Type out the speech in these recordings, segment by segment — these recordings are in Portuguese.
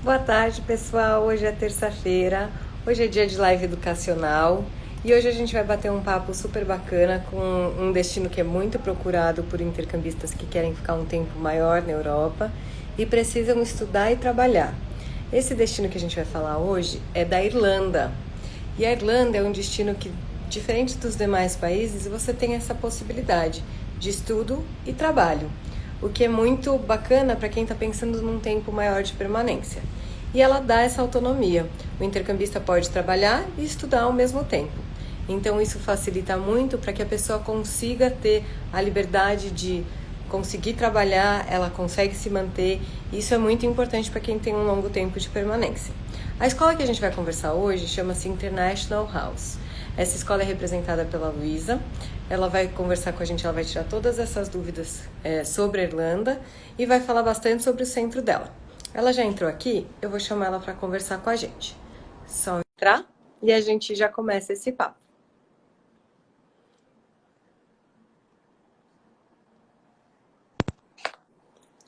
Boa tarde, pessoal. Hoje é terça-feira, hoje é dia de live educacional e hoje a gente vai bater um papo super bacana com um destino que é muito procurado por intercambistas que querem ficar um tempo maior na Europa e precisam estudar e trabalhar. Esse destino que a gente vai falar hoje é da Irlanda. E a Irlanda é um destino que, diferente dos demais países, você tem essa possibilidade de estudo e trabalho, o que é muito bacana para quem está pensando num tempo maior de permanência. E ela dá essa autonomia. O intercambista pode trabalhar e estudar ao mesmo tempo. Então isso facilita muito para que a pessoa consiga ter a liberdade de conseguir trabalhar, ela consegue se manter. Isso é muito importante para quem tem um longo tempo de permanência. A escola que a gente vai conversar hoje chama-se International House. Essa escola é representada pela Luísa. Ela vai conversar com a gente, ela vai tirar todas essas dúvidas sobre a Irlanda e vai falar bastante sobre o centro dela. Ela já entrou aqui, eu vou chamar ela para conversar com a gente. Só entrar e a gente já começa esse papo.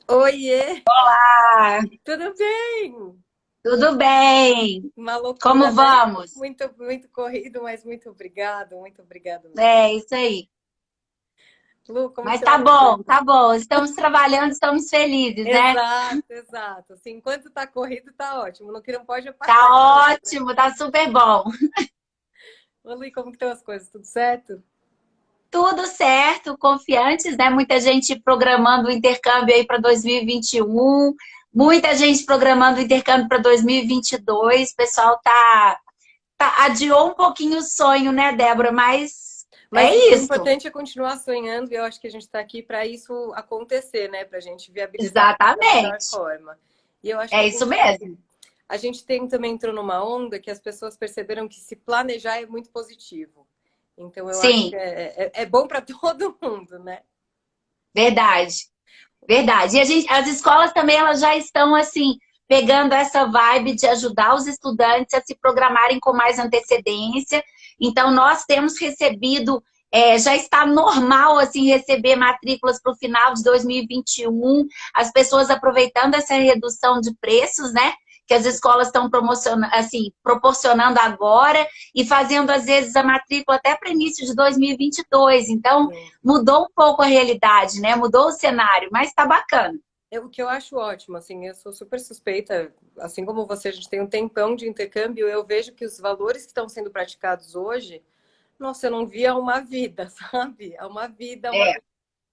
Oiê! Olá, Tudo bem? tudo bem? Uma loucura, Como né? vamos? Muito corrido, mas muito obrigado mesmo. É isso aí. Lu, como que Mas estão as coisas? tá bom. Estamos trabalhando, estamos felizes, né? Exato. Assim, enquanto tá corrido, tá ótimo. No que não pode é parar de Tá correr, né? ótimo, tá super bom. Ô, Lu, como que estão as coisas? Tudo certo? Tudo certo, confiantes, né? Muita gente programando o intercâmbio aí para 2021, muita gente programando o intercâmbio para 2022. O pessoal adiou um pouquinho o sonho, né, Débora? Mas Mas é o isso. importante é continuar sonhando e eu acho que a gente está aqui para isso acontecer, né? Para a gente viabilizar da melhor Exatamente. forma. E eu acho que É isso mesmo. a gente também entrou numa onda que as pessoas perceberam que se planejar é muito positivo. Então eu acho que Sim, é bom para todo mundo, né? verdade. Verdade. E as escolas também elas já estão assim pegando essa vibe de ajudar os estudantes a se programarem com mais antecedência. Então nós temos recebido, já está normal assim receber matrículas para o final de 2021, as pessoas aproveitando essa redução de preços, né? Que as escolas estão promocionando, assim, proporcionando agora e fazendo às vezes a matrícula até para início de 2022. Então Sim. mudou um pouco a realidade, né? Mudou o cenário, mas tá bacana. O que eu acho ótimo, assim, eu sou super suspeita, assim como você, a gente tem um tempão de intercâmbio, eu vejo que os valores que estão sendo praticados hoje, nossa, eu não via uma vida, sabe? É uma vida, uma É, vida.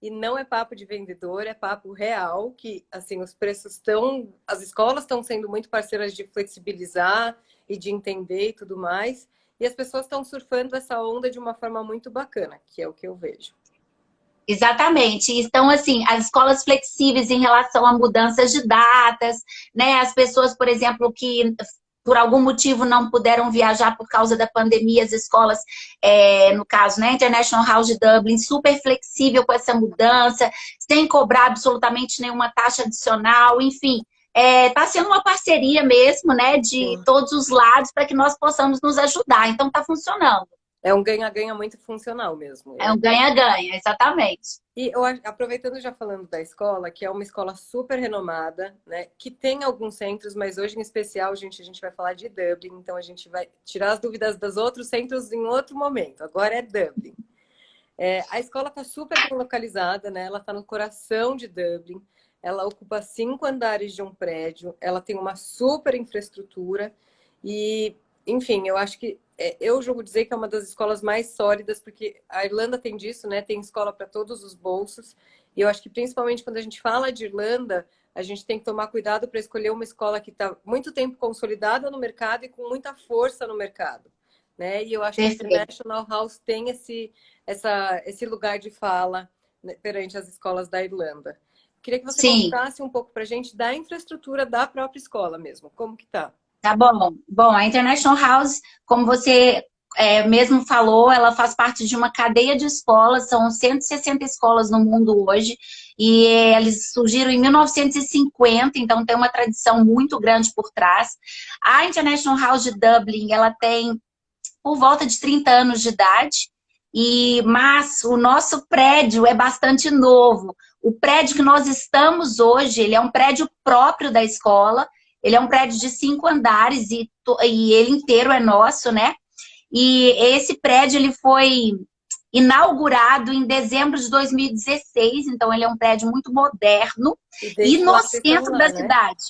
E não é papo de vendedor, é papo real, que, assim, os preços estão, as escolas estão sendo muito parceiras de flexibilizar e de entender e tudo mais, e as pessoas estão surfando essa onda de uma forma muito bacana, que é o que eu vejo. exatamente. Então, assim, as escolas flexíveis em relação a mudanças de datas, né? As pessoas, por exemplo, que por algum motivo não puderam viajar por causa da pandemia, as escolas, no caso, né, International House de Dublin, super flexível com essa mudança, sem cobrar absolutamente nenhuma taxa adicional, enfim. Está sendo uma parceria mesmo, né, de Sim. todos os lados para que nós possamos nos ajudar. Então, está funcionando. É um ganha-ganha muito funcional mesmo. É um ganha-ganha, exatamente. E aproveitando já falando da escola, que é uma escola super renomada, né? Que tem alguns centros, mas hoje em especial, gente, a gente vai falar de Dublin, então a gente vai tirar as dúvidas dos outros centros em outro momento. Agora é Dublin. A escola está super bem localizada, né? Ela está no coração de Dublin. Ela ocupa 5 andares de um prédio. Ela tem uma super infraestrutura e, enfim, eu acho que eu julgo dizer que é uma das escolas mais sólidas, porque a Irlanda tem disso, né? Tem escola para todos os bolsos. E eu acho que principalmente quando a gente fala de Irlanda, a gente tem que tomar cuidado para escolher uma escola que está muito tempo consolidada no mercado e com muita força no mercado, né? E eu acho que a Perfeito. International House tem esse lugar de fala, né, perante as escolas da Irlanda. Queria que você Sim, contasse um pouco para a gente da infraestrutura da própria escola mesmo. Como que tá? tá bom. Bom, a International House, como você mesmo falou, ela faz parte de uma cadeia de escolas, são 160 escolas no mundo hoje, e eles surgiram em 1950, então tem uma tradição muito grande por trás. A International House de Dublin, ela tem por volta de 30 anos de idade, mas o nosso prédio é bastante novo. O prédio que nós estamos hoje, ele é um prédio próprio da escola. Ele é um prédio de 5 andares e ele inteiro é nosso, né? E esse prédio ele foi inaugurado em dezembro de 2016, então ele é um prédio muito moderno e no centro da cidade.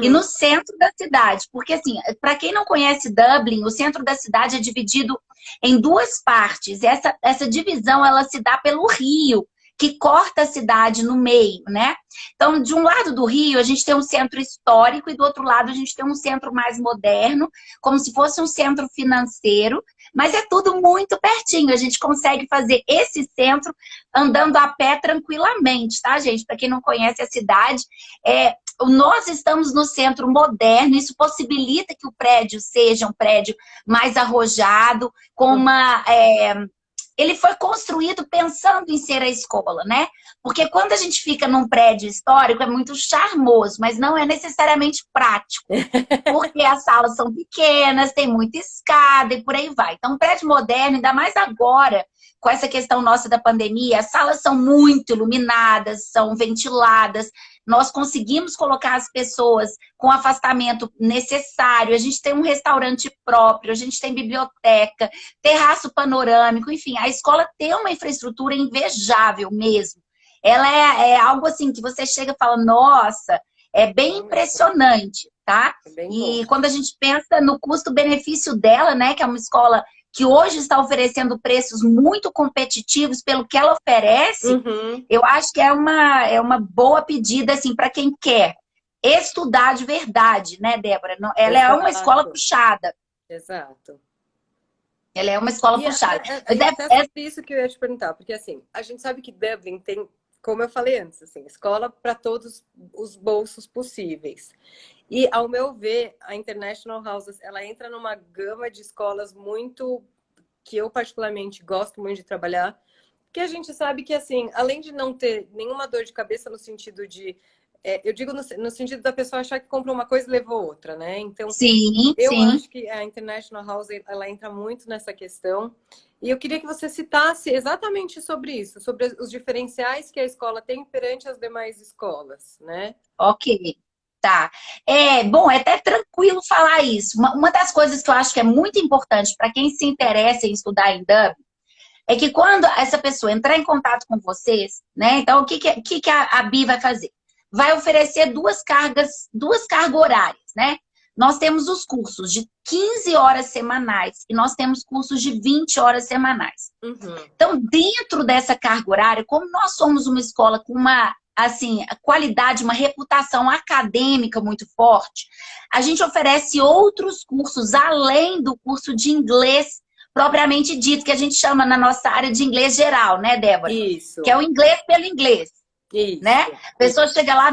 E no centro da cidade, porque assim, para quem não conhece Dublin, o centro da cidade é dividido em 2 partes. Essa divisão ela se dá pelo rio, que corta a cidade no meio, né? Então, de um lado do rio, a gente tem um centro histórico e do outro lado a gente tem um centro mais moderno, como se fosse um centro financeiro, mas é tudo muito pertinho. A gente consegue fazer esse centro andando a pé tranquilamente, tá, gente? Para quem não conhece a cidade, nós estamos no centro moderno, isso possibilita que o prédio seja um prédio mais arrojado, com uma... Ele foi construído pensando em ser a escola, né? Porque quando a gente fica num prédio histórico, é muito charmoso, mas não é necessariamente prático. Porque as salas são pequenas, tem muita escada e por aí vai. Então, um prédio moderno, ainda mais agora, com essa questão nossa da pandemia, as salas são muito iluminadas, são ventiladas, nós conseguimos colocar as pessoas com o afastamento necessário, a gente tem um restaurante próprio, a gente tem biblioteca, terraço panorâmico, enfim, a escola tem uma infraestrutura invejável mesmo. Ela é algo assim que você chega e fala, nossa, é bem impressionante, tá? E quando a gente pensa no custo-benefício dela, né, que é uma escola que hoje está oferecendo preços muito competitivos pelo que ela oferece, eu acho que é uma boa pedida, assim, para quem quer estudar de verdade, né, Débora? Ela é uma escola puxada. Exato. Ela é uma escola puxada. É isso que eu ia te perguntar, porque, assim, a gente sabe que Dublin tem, como eu falei antes, assim, escola para todos os bolsos possíveis. E, ao meu ver, a International House, ela entra numa gama de escolas muito... que eu particularmente gosto muito de trabalhar, porque a gente sabe que, assim, além de não ter nenhuma dor de cabeça no sentido de... eu digo no sentido da pessoa achar que comprou uma coisa e levou outra, né? Então, eu acho que a International House, ela entra muito nessa questão. E eu queria que você citasse exatamente sobre isso, sobre os diferenciais que a escola tem perante as demais escolas, né? Ok. Tá. Bom, é até tranquilo falar isso. Uma das coisas que eu acho que é muito importante para quem se interessa em estudar em Dublin é que quando essa pessoa entrar em contato com vocês, né? Então, o que a Bi vai fazer? Vai oferecer duas cargas horárias, né? Nós temos os cursos de 15 horas semanais e nós temos cursos de 20 horas semanais. Então, dentro dessa carga horária, como nós somos uma escola com uma assim, a qualidade, uma reputação acadêmica muito forte, a gente oferece outros cursos além do curso de inglês propriamente dito, que a gente chama na nossa área de inglês geral, né, Débora? Isso. Que é o inglês pelo inglês. Isso. Né? A pessoa chega lá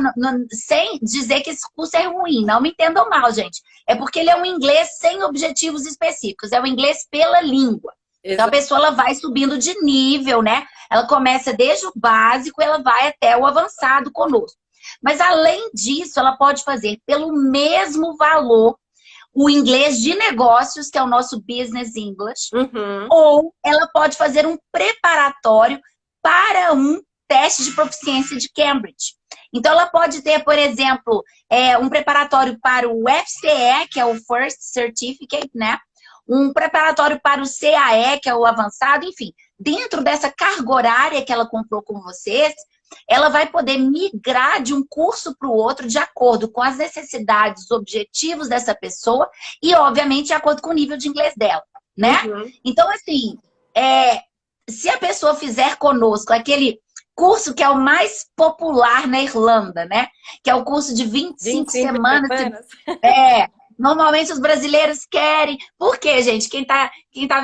sem dizer que esse curso é ruim, não me entendam mal, gente. É porque ele é um inglês sem objetivos específicos, é o inglês pela língua. Então, a pessoa ela vai subindo de nível, né? Ela começa desde o básico, ela vai até o avançado conosco. Mas, além disso, ela pode fazer pelo mesmo valor o inglês de negócios, que é o nosso Business English, ou ela pode fazer um preparatório para um teste de proficiência de Cambridge. Então, ela pode ter, por exemplo, um preparatório para o FCE, que é o First Certificate, né? Um preparatório para o CAE, que é o avançado, enfim. Dentro dessa carga horária que ela comprou com vocês, ela vai poder migrar de um curso para o outro de acordo com as necessidades, os objetivos dessa pessoa e, obviamente, de acordo com o nível de inglês dela, né? Então, assim, se a pessoa fizer conosco aquele curso que é o mais popular na Irlanda, né? Que é o curso de 25 semanas. Normalmente os brasileiros querem. Por quê, gente? Quem tá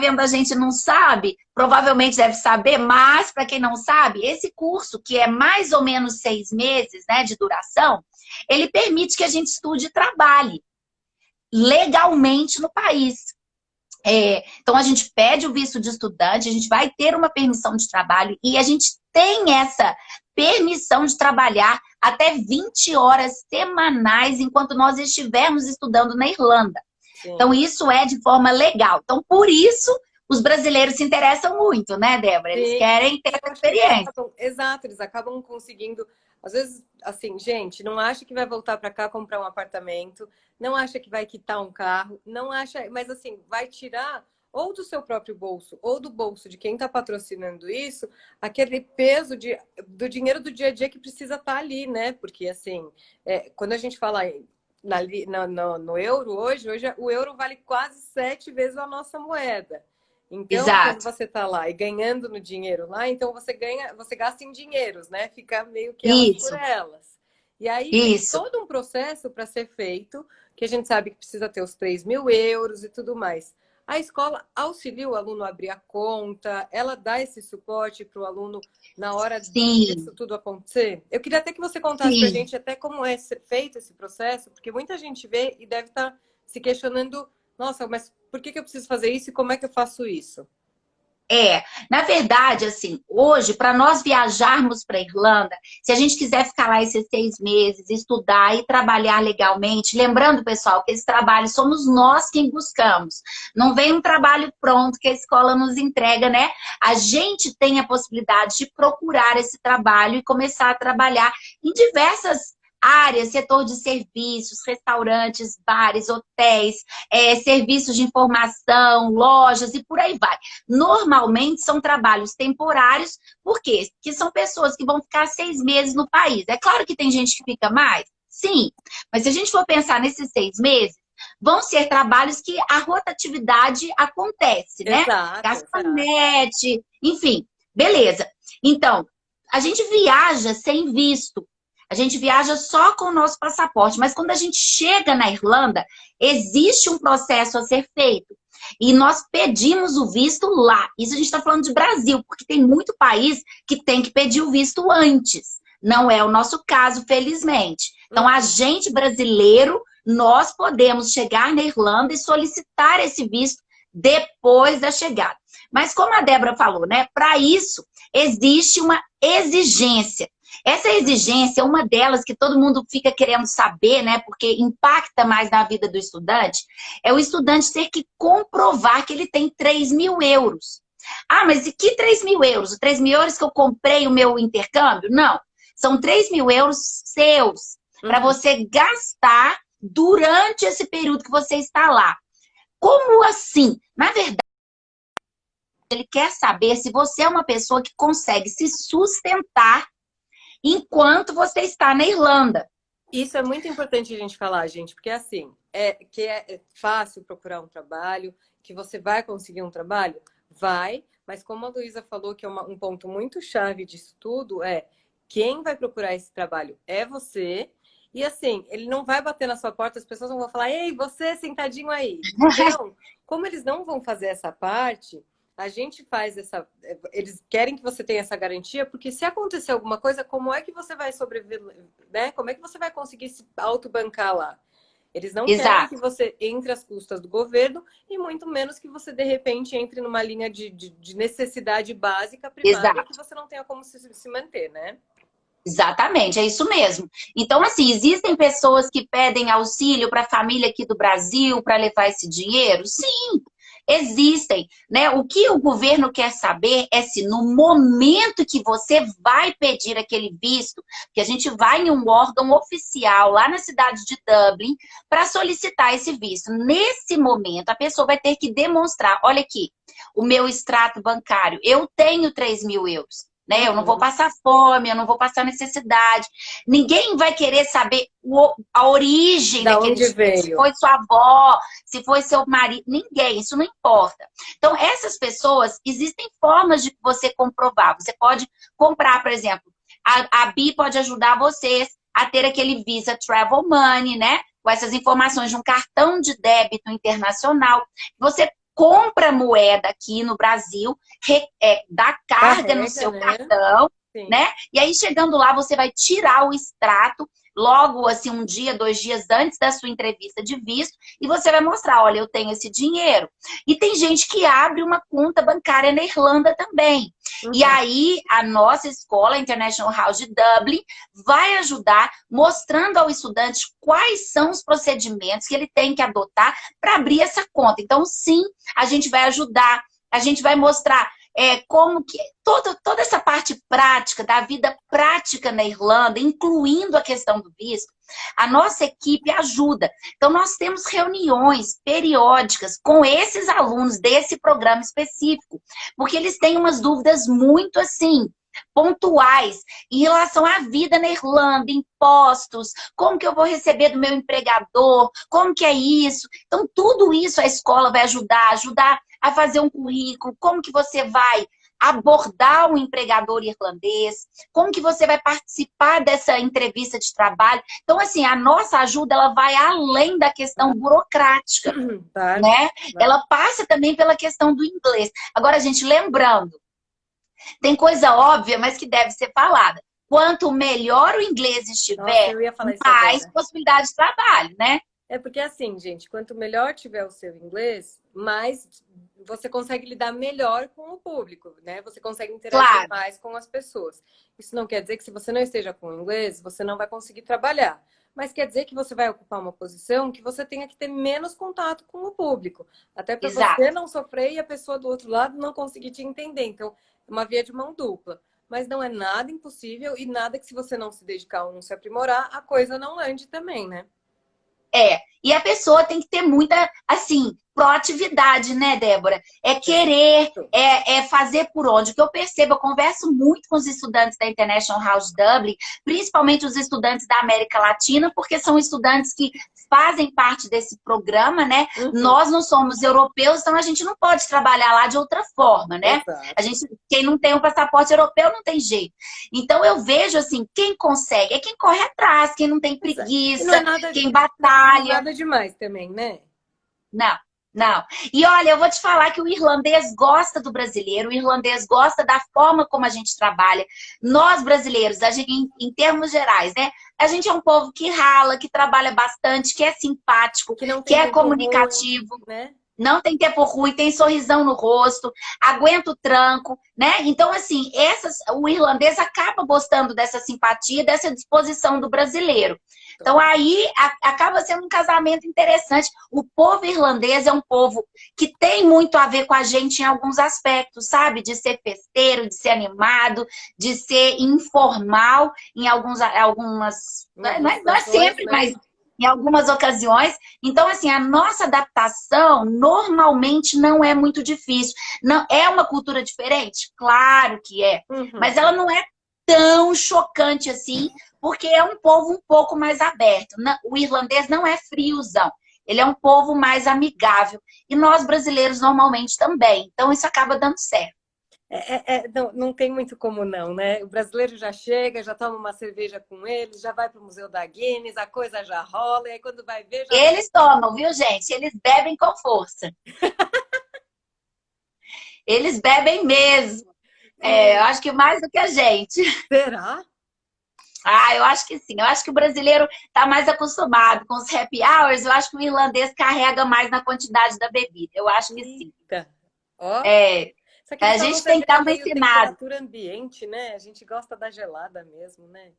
vendo a gente não sabe, provavelmente deve saber, mas para quem não sabe, esse curso, que é mais ou menos 6 meses, né, de duração, ele permite que a gente estude e trabalhe legalmente no país. Então, a gente pede o visto de estudante, a gente vai ter uma permissão de trabalho e a gente tem essa permissão de trabalhar até 20 horas semanais enquanto nós estivermos estudando na Irlanda. Sim. Então, isso é de forma legal. Então, por isso, os brasileiros se interessam muito, né, Débora? Eles querem ter essa experiência. Exato, eles acabam conseguindo Às vezes, assim, gente, não acha que vai voltar para cá comprar um apartamento, não acha que vai quitar um carro, não acha, mas assim, vai tirar ou do seu próprio bolso ou do bolso de quem está patrocinando isso, aquele peso do dinheiro do dia a dia que precisa estar ali, né? Porque assim, quando a gente fala no euro hoje o euro vale quase 7 vezes a nossa moeda. Então, quando Exato. você está lá e ganhando no dinheiro lá, então você gasta em dinheiros, né? Fica meio que elas por Isso, elas. E aí tem isso. todo um processo para ser feito, que a gente sabe que precisa ter os 3.000 euros e tudo mais. A escola auxilia o aluno a abrir a conta, ela dá esse suporte para o aluno na hora disso Sim, tudo acontecer. Eu queria até que você contasse para a sim. gente até como é feito esse processo, porque muita gente vê e deve estar se questionando, nossa, mas por que eu preciso fazer isso e como é que eu faço isso? Na verdade, assim, hoje, para nós viajarmos para a Irlanda, se a gente quiser ficar lá esses 6 meses, estudar e trabalhar legalmente, lembrando, pessoal, que esse trabalho somos nós quem buscamos. Não vem um trabalho pronto que a escola nos entrega, né? A gente tem a possibilidade de procurar esse trabalho e começar a trabalhar em diversas áreas, setor de serviços, restaurantes, bares, hotéis, serviços de informação, lojas e por aí vai. Normalmente são trabalhos temporários, por quê? Porque são pessoas que vão ficar 6 meses no país. É claro que tem gente que fica mais, sim, mas se a gente for pensar nesses 6 meses, vão ser trabalhos que a rotatividade acontece, né? Exato, exato. Garçonete, enfim, beleza. Então, a gente viaja sem visto. A gente viaja só com o nosso passaporte, mas quando a gente chega na Irlanda, existe um processo a ser feito. E nós pedimos o visto lá. Isso a gente está falando de Brasil, porque tem muito país que tem que pedir o visto antes. Não é o nosso caso, felizmente. Então, a Uhum. gente brasileiro, nós podemos chegar na Irlanda e solicitar esse visto depois da chegada. Mas como a Débora falou, né? Para isso, existe uma exigência. Essa exigência é uma delas que todo mundo fica querendo saber, né? Porque impacta mais na vida do estudante. É o estudante ter que comprovar que ele tem 3.000 euros. Ah, mas e que 3.000 euros? 3.000 euros que eu comprei o meu intercâmbio? Não. São 3.000 euros seus para Uhum. você gastar durante esse período que você está lá. Como assim? Na verdade, ele quer saber se você é uma pessoa que consegue se sustentar enquanto você está na Irlanda. Isso é muito importante a gente falar, gente, porque assim, é fácil procurar um trabalho, que você vai conseguir um trabalho? Vai, mas como a Luísa falou, que é um ponto muito chave disso tudo, quem vai procurar esse trabalho é você. E assim, ele não vai bater na sua porta, as pessoas não vão falar, ei, você sentadinho aí. Então, como eles não vão fazer essa parte, a gente faz essa. Eles querem que você tenha essa garantia, porque se acontecer alguma coisa, como é que você vai sobreviver, né? Como é que você vai conseguir se autobancar lá? Eles não querem que Exato, você entre às custas do governo e muito menos que você, de repente, entre numa linha de necessidade básica primária que exato. você não tenha como se manter, né? Exatamente, é isso mesmo. Então, assim, existem pessoas que pedem auxílio para a família aqui do Brasil para levar esse dinheiro? Sim, existem, né? O que o governo quer saber é se no momento que você vai pedir aquele visto, que a gente vai em um órgão oficial lá na cidade de Dublin para solicitar esse visto. Nesse momento, a pessoa vai ter que demonstrar, olha aqui, o meu extrato bancário, eu tenho 3.000 euros. Né? Eu não vou Uhum. passar fome, eu não vou passar necessidade. Ninguém vai querer saber a origem Da daquele onde dinheiro. Se veio? foi sua avó, se foi seu marido, ninguém, isso não importa. Então, essas pessoas, existem formas de você comprovar. Você pode comprar, por exemplo, a Bi pode ajudar vocês a ter aquele Visa Travel Money, né? Com essas informações de um cartão de débito internacional. Você compra moeda aqui no Brasil, dá carga no Carrega, seu né? cartão, Sim. né? E aí, chegando lá, você vai tirar o extrato, logo, assim, 1 dia, 2 dias antes da sua entrevista de visto, e você vai mostrar, olha, eu tenho esse dinheiro. E tem gente que abre uma conta bancária na Irlanda também. E Uhum. aí, a nossa escola, a International House de Dublin, vai ajudar mostrando ao estudante quais são os procedimentos que ele tem que adotar para abrir essa conta. Então, sim, a gente vai ajudar, a gente vai mostrar como que toda essa parte prática, da vida prática na Irlanda, incluindo a questão do visto, a nossa equipe ajuda. Então, nós temos reuniões periódicas com esses alunos desse programa específico, porque eles têm umas dúvidas muito assim, pontuais em relação à vida na Irlanda, impostos, como que eu vou receber do meu empregador, como que é isso. Então, tudo isso a escola vai ajudar a fazer um currículo, como que você vai abordar um empregador irlandês, como que você vai participar dessa entrevista de trabalho. Então, assim, a nossa ajuda, ela vai além da questão burocrática, né? Ela passa também pela questão do inglês. Agora, gente, lembrando, tem coisa óbvia, mas que deve ser falada. Quanto melhor o inglês estiver, mais possibilidade de trabalho, né? É porque assim, gente, quanto melhor tiver o seu inglês, mais você consegue lidar melhor com o público, né? Você consegue interagir mais com as pessoas. Isso não quer dizer que se você não esteja com o inglês, você não vai conseguir trabalhar. Mas quer dizer que você vai ocupar uma posição que você tenha que ter menos contato com o público. Até para você não sofrer e a pessoa do outro lado não conseguir te entender. Então, é uma via de mão dupla. Mas não é nada impossível e nada que se você não se dedicar ou não se aprimorar, a coisa não ande também, né? E a pessoa tem que ter muita, assim, proatividade, né, Débora? É querer, fazer por onde. O que eu percebo, eu converso muito com os estudantes da International House Dublin, principalmente os estudantes da América Latina, porque são estudantes que fazem parte desse programa, né? Nós não somos europeus, então a gente não pode trabalhar lá de outra forma, né? Quem não tem um passaporte europeu não tem jeito. Então eu vejo, assim, quem consegue é quem corre atrás, quem não tem preguiça, quem batalha. Não é nada demais também, né? Não. E olha, eu vou te falar que o irlandês gosta do brasileiro, o irlandês gosta da forma como a gente trabalha. Nós, brasileiros, a gente, em termos gerais, né? A gente é um povo que rala, que trabalha bastante, que é simpático, que é comunicativo, ruim, né? Não tem tempo ruim, tem sorrisão no rosto, aguenta o tranco, né? Então, assim, o irlandês acaba gostando dessa simpatia, dessa disposição do brasileiro. Então, aí acaba sendo um casamento interessante. O povo irlandês é um povo que tem muito a ver com a gente em alguns aspectos, sabe? De ser festeiro, de ser animado, de ser informal em algumas... Não é sempre, mas em algumas ocasiões. Então, assim, a nossa adaptação normalmente não é muito difícil. Não, é uma cultura diferente? Claro que é. Mas ela não é tão chocante assim, porque é um povo um pouco mais aberto. O irlandês não é friozão. Ele é um povo mais amigável. E nós, brasileiros, normalmente também. Então, isso acaba dando certo. Não tem muito como não, né? O brasileiro já chega, já toma uma cerveja com eles, já vai para o Museu da Guinness, a coisa já rola, e aí quando vai ver... Eles tomam, viu, gente? Eles bebem com força. Eles bebem mesmo. Eu acho que mais do que a gente. Será? Eu acho que sim. Eu acho que o brasileiro está mais acostumado com os happy hours. Eu acho que o irlandês carrega mais na quantidade da bebida. Eu acho que sim. A gente tem que dar uma ensinada. Temperatura ambiente, né? A gente gosta da gelada mesmo, né?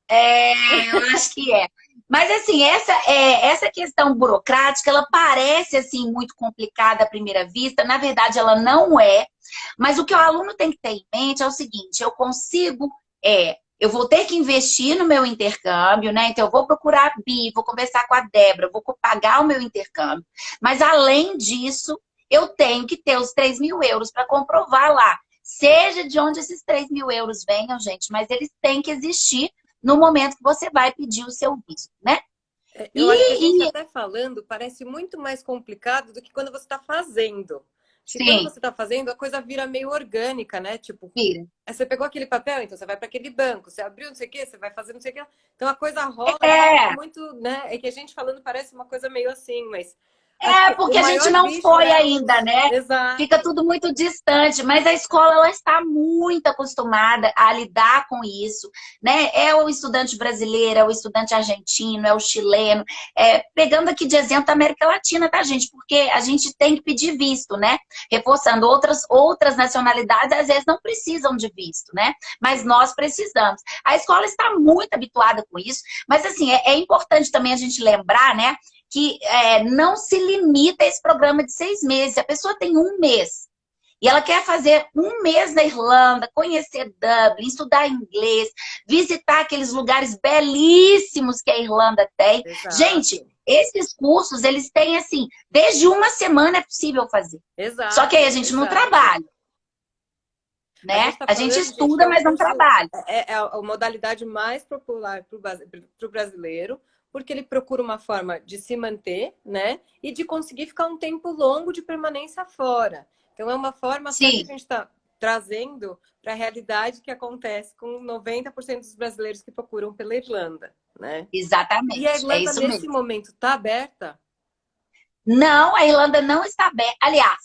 Eu acho que é. Mas, assim, essa questão burocrática, ela parece, assim, muito complicada à primeira vista. Na verdade, ela não é. Mas o que o aluno tem que ter em mente é o seguinte: eu vou ter que investir no meu intercâmbio, né? Então, eu vou procurar a Bi, vou conversar com a Débora, vou pagar o meu intercâmbio. Mas, além disso, eu tenho que ter os 3.000 euros para comprovar lá. Seja de onde esses 3.000 euros venham, gente, mas eles têm que existir no momento que você vai pedir o seu visto, né? Eu acho que a gente até falando parece muito mais complicado do que quando você está fazendo. Porque quando você está fazendo, a coisa vira meio orgânica, né? Tipo, você pegou aquele papel, então você vai para aquele banco, você abriu não sei o quê, você vai fazer não sei o quê. Então a coisa rola muito, né? É que a gente falando parece uma coisa meio assim, mas... porque a gente não foi ainda, né? Exato. Fica tudo muito distante, mas a escola ela está muito acostumada a lidar com isso, né? É o estudante brasileiro, é o estudante argentino, é o chileno, pegando aqui de exemplo a América Latina, tá, gente? Porque a gente tem que pedir visto, né? Reforçando, outras nacionalidades às vezes não precisam de visto, né? Mas nós precisamos. A escola está muito habituada com isso, mas assim, é importante também a gente lembrar, né? Que não se limita a esse programa de 6 meses. A pessoa tem 1 mês E ela quer fazer um mês na Irlanda, conhecer Dublin, estudar inglês, visitar aqueles lugares belíssimos que a Irlanda tem. Exato. Gente, esses cursos, eles têm assim, desde uma semana é possível fazer. Só que aí a Exato, gente não exato. trabalha, A né? gente tá A gente falando, gente, que estuda, é um mas não curso, trabalha. é a modalidade mais popular para o brasileiro, porque ele procura uma forma de se manter, né? E de conseguir ficar um tempo longo de permanência fora. Então, é uma forma só que a Sim, gente está trazendo para a realidade que acontece com 90% dos brasileiros que procuram pela Irlanda, né? E a exatamente. É Irlanda, isso nesse mesmo. momento, está aberta? Não, a Irlanda não está aberta. Aliás,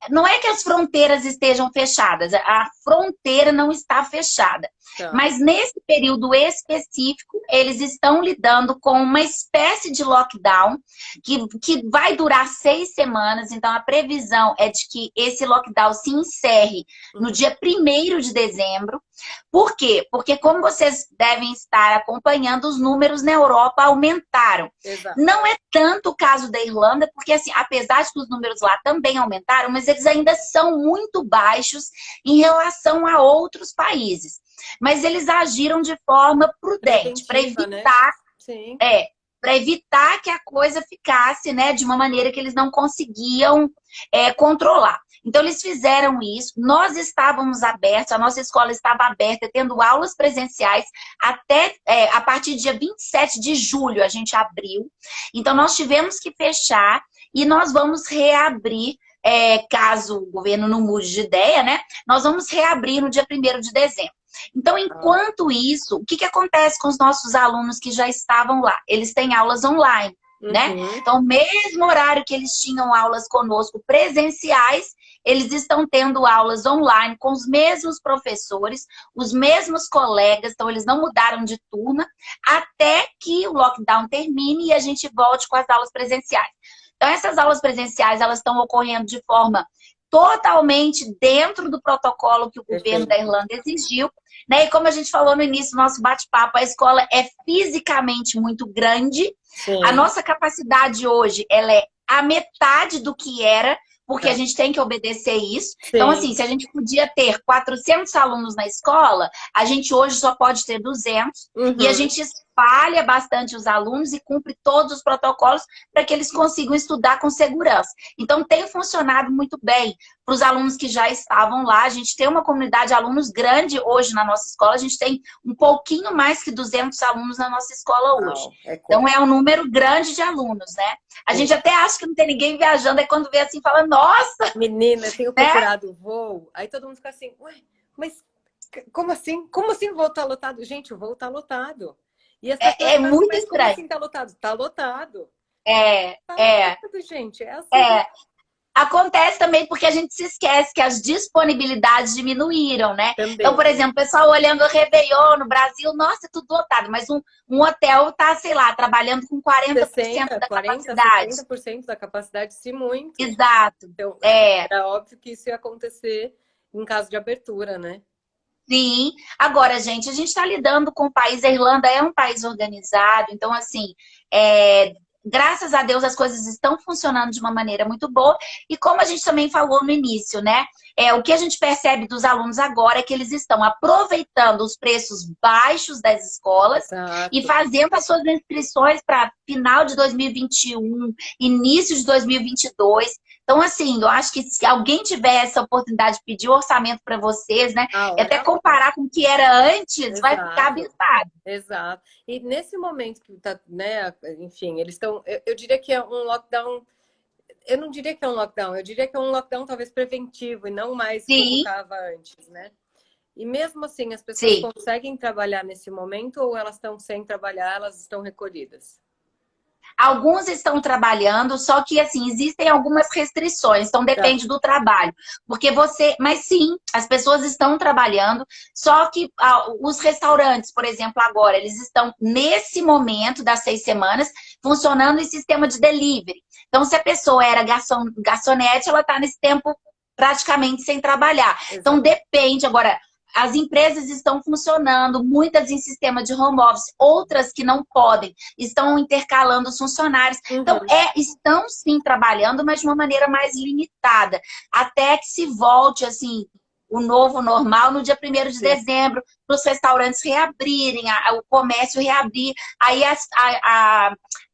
não é que as fronteiras estejam fechadas, a fronteira não está fechada. Tá. Mas nesse período específico, eles estão lidando com uma espécie de lockdown que vai durar 6 semanas. Então, a previsão é de que esse lockdown se encerre no dia 1º de dezembro. Por quê? Porque, como vocês devem estar acompanhando, os números na Europa aumentaram. Exato. Não é tanto o caso da Irlanda, porque, assim, apesar de que os números lá também aumentaram, mas eles ainda são muito baixos em relação a outros países. Mas eles agiram de forma prudente, para Preventiva, né? evitar, Sim. para evitar que a coisa ficasse, né, de uma maneira que eles não conseguiam controlar. Então, eles fizeram isso, nós estávamos abertos, a nossa escola estava aberta, tendo aulas presenciais até a partir do dia 27 de julho, a gente abriu. Então, nós tivemos que fechar e nós vamos reabrir, caso o governo não mude de ideia, né? Nós vamos reabrir no dia 1º de dezembro. Então, enquanto isso, o que acontece com os nossos alunos que já estavam lá? Eles têm aulas online, né? Então, mesmo horário que eles tinham aulas conosco presenciais, eles estão tendo aulas online com os mesmos professores, os mesmos colegas, então eles não mudaram de turma, até que o lockdown termine e a gente volte com as aulas presenciais. Então, essas aulas presenciais, elas estão ocorrendo de forma totalmente dentro do protocolo que o governo da Irlanda exigiu, né? E como a gente falou no início do nosso bate-papo, a escola é fisicamente muito grande. Sim. A nossa capacidade hoje, ela é a metade do que era, porque a gente tem que obedecer isso. Sim. Então, assim, se a gente podia ter 400 alunos na escola, a gente hoje só pode ter 200. E a gente espalha bastante os alunos e cumpre todos os protocolos para que eles consigam estudar com segurança. Então, tem funcionado muito bem para os alunos que já estavam lá. A gente tem uma comunidade de alunos grande hoje na nossa escola. A gente tem um pouquinho mais que 200 alunos na nossa escola hoje. Então, é um número grande de alunos, né? A gente até acha que não tem ninguém viajando, aí quando vê assim, fala, nossa! Menina, eu tenho procurado voo, aí todo mundo fica assim, ué, mas como assim? Como assim o voo tá lotado? Gente, o voo tá lotado. E as pessoas É muito mas estranho. Como assim tá lotado? Tá lotado. Tá lotado, gente, é assim. Acontece também porque a gente se esquece que as disponibilidades diminuíram, né? Também. Então, por exemplo, o pessoal olhando o Réveillon no Brasil, nossa, é tudo lotado, mas um hotel tá, sei lá, trabalhando com 40% 60, da 40, capacidade. 70% da capacidade, se muito. Exato. Então, era óbvio que isso ia acontecer em caso de abertura, né? Sim. Agora, gente, a gente está lidando com o país, a Irlanda é um país organizado, então, assim, graças a Deus as coisas estão funcionando de uma maneira muito boa. E como a gente também falou no início, né? O que a gente percebe dos alunos agora é que eles estão aproveitando os preços baixos das escolas. Exato. E fazendo as suas inscrições para final de 2021, início de 2022. Então, assim, eu acho que se alguém tiver essa oportunidade de pedir orçamento para vocês, né? E até comparar com o que era antes, vai ficar abismado. Exato. E nesse momento que tá, né, enfim, eles estão, eu diria que é um lockdown, eu não diria que é um lockdown, eu diria que é um lockdown talvez preventivo e não mais como estava antes, né? E mesmo assim, as pessoas conseguem trabalhar nesse momento ou elas estão sem trabalhar, elas estão recolhidas? Alguns estão trabalhando, só que, assim, existem algumas restrições, então depende do trabalho. Porque mas sim, as pessoas estão trabalhando, só que os restaurantes, por exemplo, agora, eles estão, nesse momento das 6 semanas, funcionando em sistema de delivery. Então, se a pessoa era garçonete, ela está nesse tempo praticamente sem trabalhar. Então, depende. Agora, as empresas estão funcionando, muitas em sistema de home office, outras que não podem, estão intercalando os funcionários. Então, estão sim trabalhando, mas de uma maneira mais limitada, até que se volte, assim, o novo normal no dia 1º de dezembro, para os restaurantes reabrirem, o comércio reabrir, aí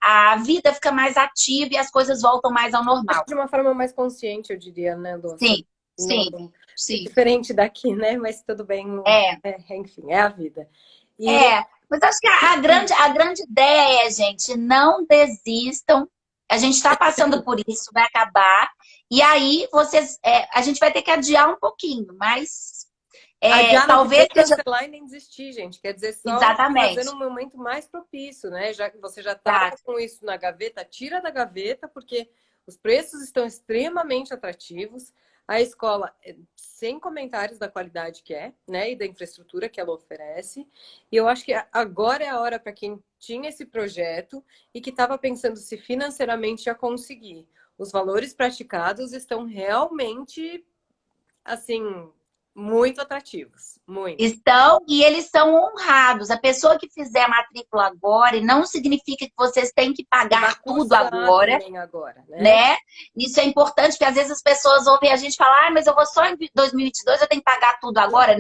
a vida fica mais ativa e as coisas voltam mais ao normal. De uma forma mais consciente, eu diria, né, Dulce? Sim, sim, sim. Diferente daqui, né? Mas tudo bem. Enfim, é a vida. Mas acho que a grande ideia é, gente, não desistam. A gente está passando por isso, vai acabar. E aí, a gente vai ter que adiar um pouquinho, mas adiar talvez seja... cancelar e nem desistir, gente. Quer dizer, só exatamente. fazer um momento mais propício, né? Já que você já está com isso na gaveta, tira da gaveta, porque os preços estão extremamente atrativos. A escola, sem comentários da qualidade que é, né? E da infraestrutura que ela oferece. E eu acho que agora é a hora para quem tinha esse projeto e que estava pensando se financeiramente ia conseguir. Os valores praticados estão realmente, assim, muito atrativos. Muito. Estão, e eles são honrados. A pessoa que fizer a matrícula agora, e não significa que vocês têm que pagar tudo agora, né? Isso é importante, porque às vezes as pessoas ouvem a gente falar, mas eu vou só em 2022, eu tenho que pagar tudo agora.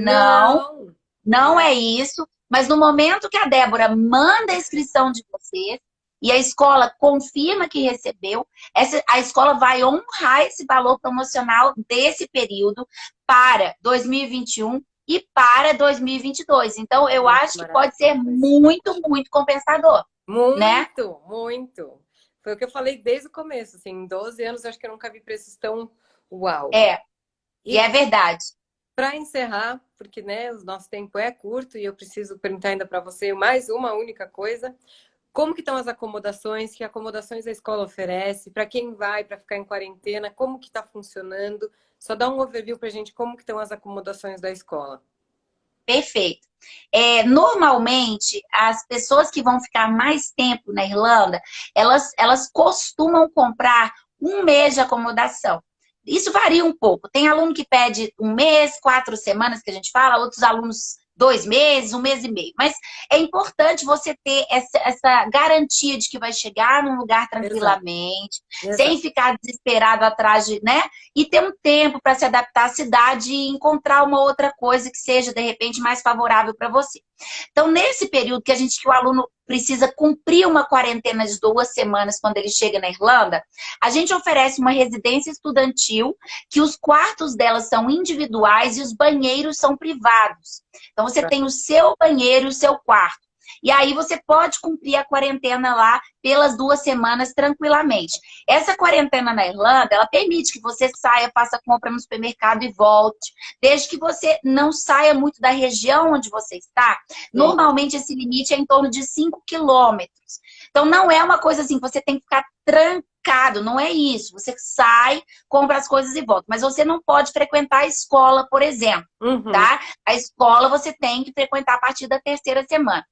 Não é isso. Mas no momento que a Débora manda a inscrição de vocês, e a escola confirma que recebeu, a escola vai honrar esse valor promocional desse período para 2021 e para 2022. Então, eu acho que pode ser muito, muito compensador. Muito, né? Muito. Foi o que eu falei desde o começo. Assim, em 12 anos, eu acho que eu nunca vi preços tão uau. E é verdade. Para encerrar, porque né, o nosso tempo é curto e eu preciso perguntar ainda para você mais uma única coisa. Como que estão as acomodações? Que acomodações a escola oferece? Para quem vai para ficar em quarentena? Como que está funcionando? Só dá um overview para a gente como que estão as acomodações da escola. Perfeito. Normalmente, as pessoas que vão ficar mais tempo na Irlanda, elas costumam comprar 1 mês de acomodação. Isso varia um pouco. Tem aluno que pede 1 mês, 4 semanas que a gente fala, outros alunos 2 meses, 1 mês e meio. Mas é importante você ter essa garantia de que vai chegar num lugar tranquilamente, sem ficar desesperado atrás de, né? E ter um tempo para se adaptar à cidade e encontrar uma outra coisa que seja, de repente, mais favorável para você. Então, nesse período que o aluno precisa cumprir uma quarentena de 2 semanas quando ele chega na Irlanda, a gente oferece uma residência estudantil que os quartos delas são individuais e os banheiros são privados. Então, você tem o seu banheiro e o seu quarto. E aí você pode cumprir a quarentena lá pelas 2 semanas tranquilamente. Essa quarentena na Irlanda, ela permite que você saia, faça compra no supermercado e volte. Desde que você não saia muito da região onde você está. Normalmente esse limite é em torno de 5 quilômetros. Então não é uma coisa assim, você tem que ficar trancado, não é isso. Você sai, compra as coisas e volta. Mas você não pode frequentar a escola, por exemplo, tá? A escola você tem que frequentar a partir da 3ª semana.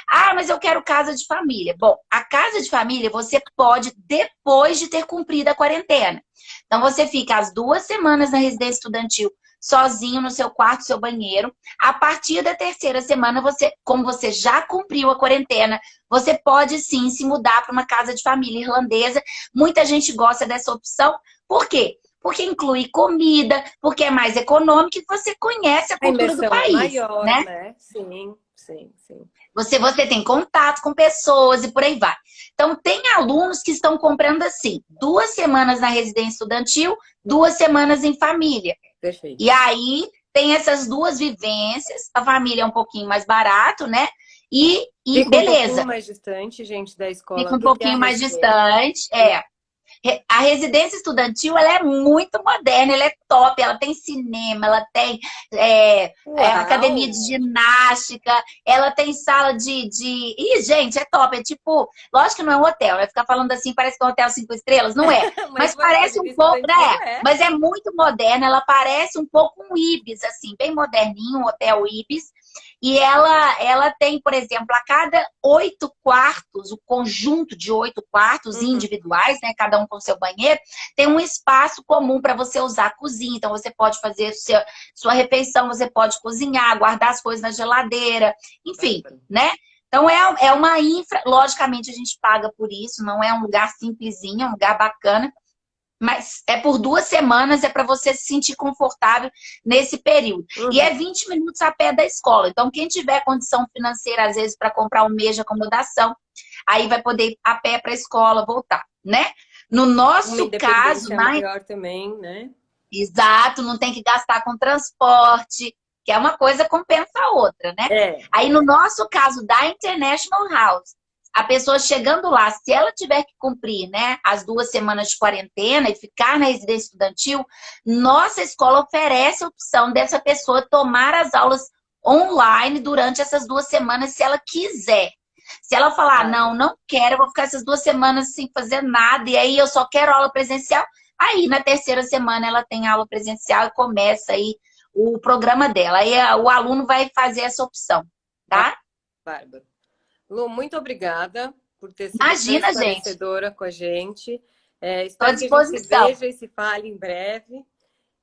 Ah, mas eu quero casa de família. Bom, a casa de família você pode depois de ter cumprido a quarentena. Então você fica as 2 semanas na residência estudantil sozinho no seu quarto, seu banheiro. A partir da 3ª semana, como você já cumpriu a quarentena, você pode sim se mudar para uma casa de família irlandesa. Muita gente gosta dessa opção. Por quê? Porque inclui comida, porque é mais econômico e você conhece a cultura do país. Maior, né? Sim. Você tem contato com pessoas e por aí vai. Então, tem alunos que estão comprando assim, 2 semanas na residência estudantil, 2 semanas em família. Perfeito. E aí, tem essas 2 vivências. A família é um pouquinho mais barato, né? E fica beleza. Um pouquinho mais distante, gente, da escola. Fica um pouquinho mais distante, A residência estudantil, ela é muito moderna, ela é top, ela tem cinema, ela tem academia de ginástica, ela tem sala de... Ih, gente, é top, é tipo... Lógico que não é um hotel, vai ficar falando assim, parece que é um hotel 5 estrelas, não é? mas parece um pouco, né? Mas é muito moderna, ela parece um pouco um Ibis, assim, bem moderninho, um hotel Ibis. E ela tem, por exemplo, a cada 8 quartos, o conjunto de 8 quartos individuais, né, cada um com seu banheiro, tem um espaço comum para você usar a cozinha. Então, você pode fazer sua refeição, você pode cozinhar, guardar as coisas na geladeira, enfim, né? Então, é uma infra... Logicamente, a gente paga por isso, não é um lugar simplesinho, é um lugar bacana. Mas é por 2 semanas, é para você se sentir confortável nesse período. E é 20 minutos a pé da escola. Então, quem tiver condição financeira, às vezes, para comprar um mês de acomodação, aí vai poder ir a pé para a escola, voltar, né? No nosso caso... maior também, né? Exato, não tem que gastar com transporte, que é uma coisa compensa a outra, né? Aí, no nosso caso da International House, a pessoa chegando lá, se ela tiver que cumprir, né, as 2 semanas de quarentena e ficar na residência estudantil, nossa escola oferece a opção dessa pessoa tomar as aulas online durante essas 2 semanas, se ela quiser. Se ela falar, não quero, eu vou ficar essas 2 semanas sem fazer nada, e aí eu só quero aula presencial, aí na 3ª semana ela tem aula presencial e começa aí o programa dela. Aí o aluno vai fazer essa opção, tá? Bárbara. Lu, muito obrigada por ter sido Imagina, esclarecedora com a gente. Estou à Espero que a gente se disposição. veja e se fale em breve.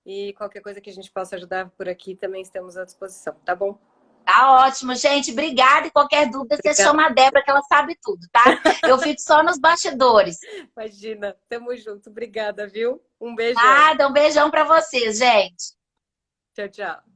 E qualquer coisa que a gente possa ajudar por aqui, também estamos à disposição, tá bom? Tá ótimo, gente. Obrigada. E qualquer dúvida, você chama a Débora, que ela sabe tudo, tá? Eu fico só nos bastidores. Imagina. Tamo junto. Obrigada, viu? Um beijão. Nada, um beijão pra vocês, gente. Tchau, tchau.